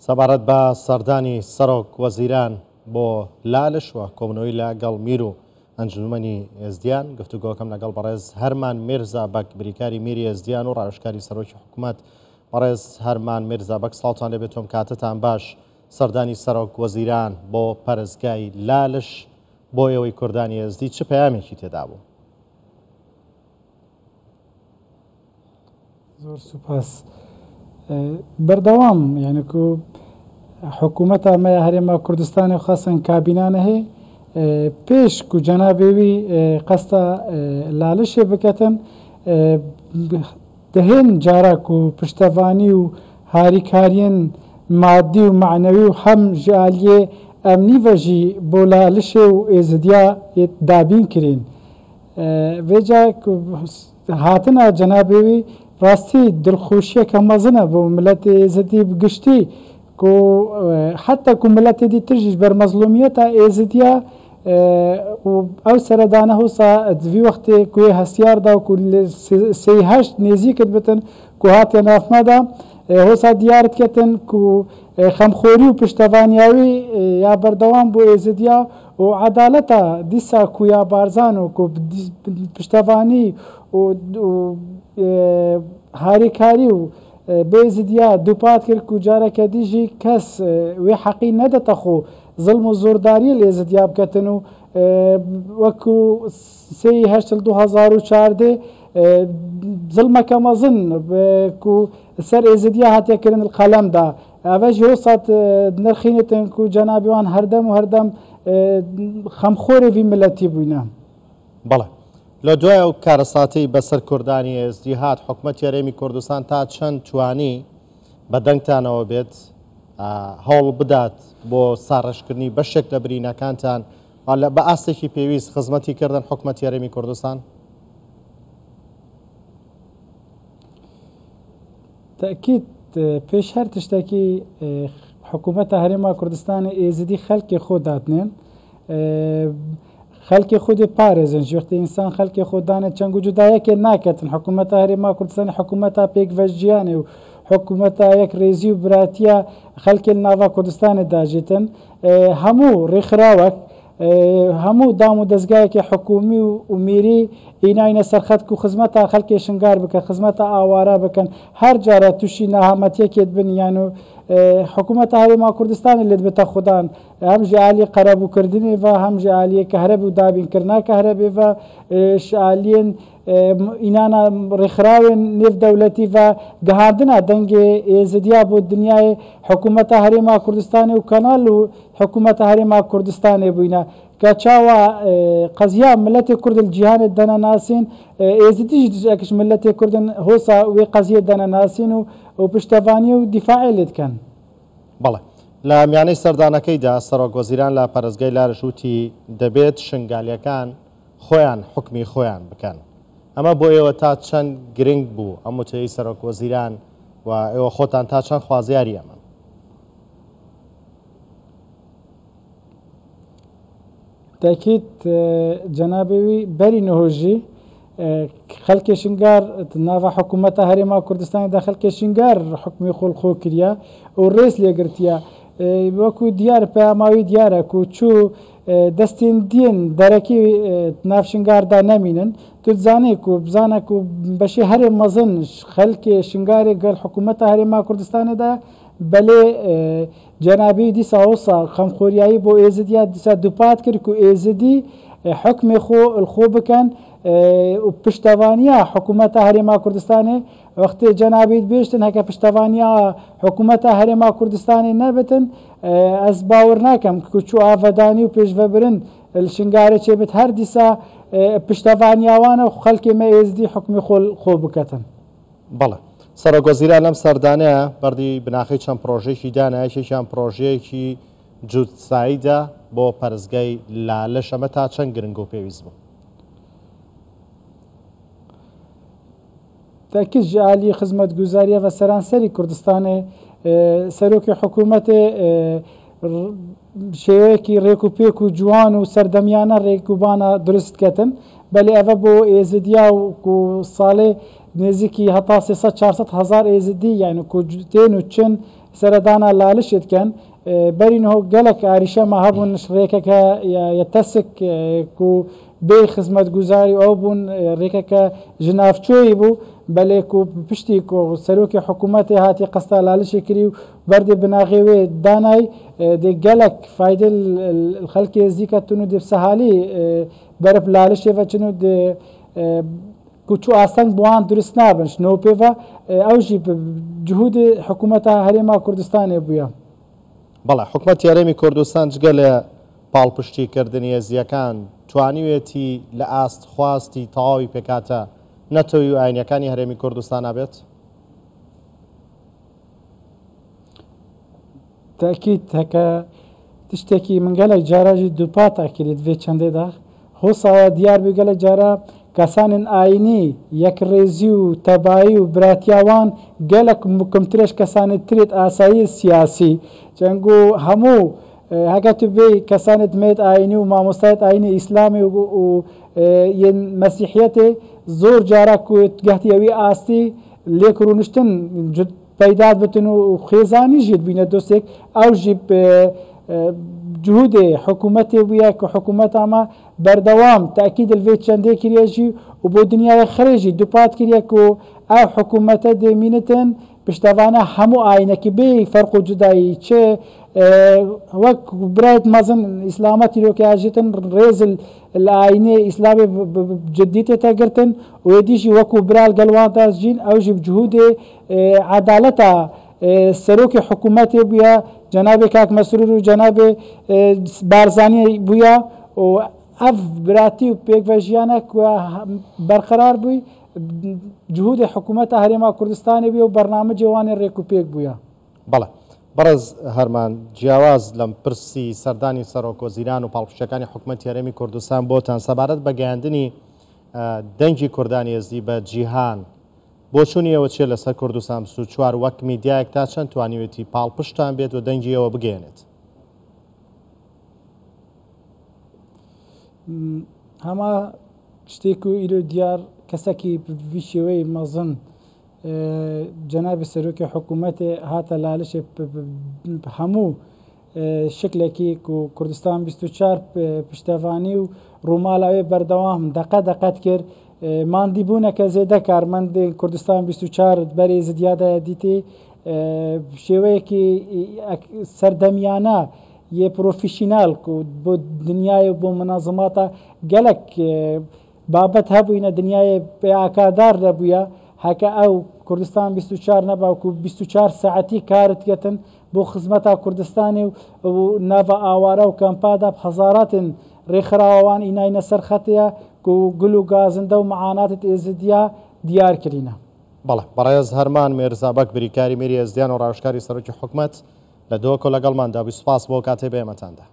سەبارەت بە سەردانی سەرۆک وەزیران بۆ لالش و کۆبنەوەی لەگەڵ میر و ئەنجومەنی ئێزدیان گفتوگۆکەم لەگەڵ بەڕێز هەرمان میرزا بەک بریکاری میری ئێزدیان و ڕاوێژکاری سەرۆکی حکوومەت بەڕێز هەرمان میرزا بەک ساڵتان لێبێت تۆم کاتتان باش. سەردانی سەرۆک وەزیران بۆ پەرستگای لالش بۆ ئێوەی کوردانی ئێزدی چه پەیامێکی تێدا بوو؟ زۆر سوپاس. بەردەوام یعنی کو حکوومەتە مەیە هەرێما کوردستانی خاصن کابینانە هەیە پێش و جەنابێوی قەستە لالشێ بکەتن دەهێن جارێک و پشتەوانی و هاریکاریین مادی و معنەوی و هەم ژالیێ ئەمنی ڤەژی بۆ لالشێ و ئێزدیا دابین کرین vêca hatina cenabêwî rastî dilxweşiyeke mezin e bo miletê êzidî bi giştî ku heta ku miletê dî tir jî ji ber mezlûmiyeta êzidiya û ew seredane wisa vî wextê ku yê hestyar da ku sêy heşt nêzîkit bitin ku hatiye navme da wisa diyar diketin ku xemxorî û piştevaniyawî ya berdewam bû êzidiya û edaleta dîsa ku ya barzan û ku piştevanî û harîkarî û bêzidiya dupat kir ku careke dî jî kes wê heqî nedete xwe zilm û zordariyê li êzidiya biketin û wekû sêyî heşt li 2014 zilmeke mezin ku ser êzidiya hatiye kirin li qelem da ev jî wisa nirxînitin ku cenabî wan herdem û herdem xemxorê vî miletî bûne. بەڵێ لە دوای ئەو کارەساتی بەسەر کوردانی ئێزدی هات حکوومەتی هەرێمی کوردستان تا چەند توانی بەدەنگتانەوە بێت هەوڵ بدات بۆ ساڕێژکردنی بەشێک لە برینەکانتان بە ئاستێکی پێویست خزمەتی کردن حکوومەتی هەرێمی کوردستان؟ تأکید پێش هەر تشتێکی حکوومەتە هەرێما کوردستانی ئێزدی خەڵکی خۆ داتنێن خەڵکی خودی پارێزن ژوختی ئینسان خەڵکی خۆدانێت چەند و جودایەکێ ناکەتن حکوومەتە هەرێما کوردستانی حکوومەتە پێکڤەژیانێ و حکوومەتە یەک ڕێزی و براتیە خەڵکی ناوا کوردستانی داژێتن هەموو ڕێکخراوەک هەموو دام و دەستگایەکی حکومی و میری ئیناینە سەرخەت و خزمەتە خەڵکی شنگار بکە خزمەتە ئاوارە بکەن هەر جارە تووشی ناهامەتیەکێت بنیان و حکوومەتە هەرێما کوردستانی لێت بتە خوددان هەم ژعالی قەرەبووکردنی و هەم ژعالیە کە هەرە و دابینکردنا کە هەرەبێ و شعالیên ئینانە ڕێکخراوên نێو دەولەتی و گەهاندنە دەنگێ ئێزدیا بۆ دنیای حکوومەتە هەرێما کوردستانی و کەناڵ و حکوومەتە هەرێما کوردستانی بووینە کە چاوە قەزیا ملەتی کوردن جیهانێت دەنە ناسین ئێزدیش دژەکەش ملەتی کوردن هۆسا وێ قەزیە دەنە ناسین و پشتەوانی و دیفاعی لێ دکەن. بەڵێ لە میانەی سەردانەکەیدا سەرۆک وەزیران لە پەرستگای لالش وتی دەبێت شنگالیەکان خۆیان حکمی خۆیان بکەن. ئەمە بۆ ئێوە تا چەند گرنگ بوو ئەم وتەی سەرۆک وەزیران و ئێوە خۆتان تا چەند خوازیاری ئەمە؟ تاکید جەنابێوی بەری نەهۆژی خەڵکی شنگار ناوە حکوومەتە هەرێما کوردستانیدا خەڵکی شنگار حکمی خۆڵخۆ کردە و ڕێز لێگرتیە وەکو دیار پەیاماوی دیارە و چوو دەستین دین دەرەکی ناوشنگاردا نەمینن تو زانێک و بزانێک و بەشی هەرێ مەزن خەڵکی شنگاری گەل حکوومەتە هەرێما کوردستانیدا بەلێ جەنابی دیسا وسا خەمخۆریایی بۆ ئێزدیا دیسا دووپات کرد و ئێزدی حکمی خۆ بکەن و پشتەوانیە حکوومەتە هەرێما کوردستانی وەختی جەنابیت بێشتن هەکە پشتەوانیە حکوومەتە هەرێما کوردستانی نەبتن ئەس باوەڕ ناکەم کوچوو ئاڤەدانی و پێشڤەبرن شنگارە چێبێت هەر دیسا پشتەوانیاوانە و خەڵکی مە ئێزدی حکمی خۆ بکەتن. بەڵێ سەرۆک وەزیران لەم سەردانەیە بەردی بناخی چەند پرۆژێکی دانا یەکێکیان پرۆژەیەکی جووتساییدا بۆ پەرستگای لالش ئەمە تا چەند گرنگ و پێویست بوو؟ تاکید ژعالی خزمەتگوزاریە بە سەرانسەری کوردستانی سەرۆکی حکوومەتێ شێوەیەکی ڕێک و پێک و جوان و سەردەمیانە ڕێکوبانە دروستکەتن بەلێ ئەvە بۆ ئێزدیا و ساڵێ نێزیکی هەتا 400 هزار ئێزدی یان تێن و چن سەردانا لاالشتکەن بەرینەوە گەلک ئاریشەمە هەبوون ڕێکەکە یەتەسک و بێ خزمەت گوزاری ئەو بوون ڕێکەکە ژناافچۆی بوو بەلێک و پشتی سەرۆکی حکوومەتی هاتی قستا لاالشی کردی و بەردێ بناغێوێ دانای دێ گەلک فایدە خەلکی زیکەتون و دێ سەهالی بەرەب لاالشێڤەچن و کوچوو ئاسەنگ بوان دروست نابن شنەوە پێوە ئەوژی جهودی حکوومەتە هەرێما کوردستانێ بووە. بەڵێ حکوومەت یاریمی کوردستان جگە لە پاڵپشتیکردنی هێزیەکان توانیوێتی لە ئاست خواستی تەواوی پێکاتە نەتەوەی و ئاینەکانی هەرێمی کوردستان نابێت؟ تاکید هەکە تشتێکی من گەلێک جاراژی دووپات ئاکرێت vê چەندێدا هۆساوە دیار بێ گەلێک جارە کەسانên ئاینی یەکڕێزی و تەبایی و براتیاوان گەلک مکمترش کەسانت ترێت ئاسایی سیاسی جەنگ و هەموو هەگە تو بێ کەسانت مێت ئاینی و مامۆستایت ئاینی ئیسلامی و مەسیحەتێ زۆر جارە گەهتی ئەوی ئاستی لێکڕونشتن پەیداد بتن و خێزانی ژێت بینە دۆستێک ئەو ژی جهودێ حکوومەتێ بووە کە حکوومەت ئەمە بەردەوام تاکید الوێ چەندێ کریێژی و بۆ دنیای خڕێژی دووپات کردە و ئەو حکوومەتە دێمینەتن پشتەوانە هەموو ئاینەکی بێ فەرق و جودایی چێ وەک برایت مەزن ئیسلامەتی لۆکیاژێتن ڕێز لە ئاینێ ئیسلامی جدیتێتە گرتن و ێدیژی وەکو برال گەلوانتاژین ئەوژی جهودێ عەدالەتە سەرۆکی حکوومەتێ بووە جەنابێ کاک مەسرور و جەنابێ بارزانی بووە و ئەف براتی و پێکڤەژیانە بەرقەرار بووی جهودی حکوومەتە هەرێما کوردستانی بووە و بەرنامەجی وانێ ڕێک و پێک بووە. بەڵێ بەڕێز هەرمان جیاواز لەم پرسی سەردانی سەرۆکوەزیران و پاڵپشتەکانی حکوومەتی هەرێمی کوردستان بۆتان سەبارەت بە گەیاندنی دەنگی کوردانی هێزی بە جیهان بۆ چوونیەوە چێ لەسەر کوردستان 24 وەک میدیایەک تا چەند توانیوێتی پاڵپشتان بێت و دەنگیەوە بگەێنێت؟ هەما شتێک و ئیرۆ دیار کەسێکی ویشێوەی مەزن جەنابی سەرۆکی حکوومەتێ هاتە لالشێ هەموو شکلێکی و کوردستان 24 پشتەوانی و ڕووماڵاوێ بەردەوام دەقەت کرد ماندی بوونەکە زێدە کارمەندی کوردستان 24 بەرێ زیادە دیتی شێوەیەکی سەردەمیانە یە پرۆفیشینال بۆ دنیای بۆ منازماتە گەلک بابەت هەبووینە دنیای ئاکادار دەبووە هەکە ئەو کوردستان 24 نەباوکو 24 ساعتی کارتگەتن بۆ خزمەتا کوردستانی و ناڤە ئاوارە و کەمپادا هەزاراتن ڕێکخراوەوان ئیناینە سەر خەتەیە گول و گازندە و معاناتت ئێزدیا دیارکرینە. بەڵێ بەڕێز هەرمان مێرزابەک بریکاری میری هێزدیان و ڕاوشکاری سەرۆکی حکوومەت لە دۆکۆ لەگەڵماندا سوپاس بۆ کاتێ بێمەتاندا.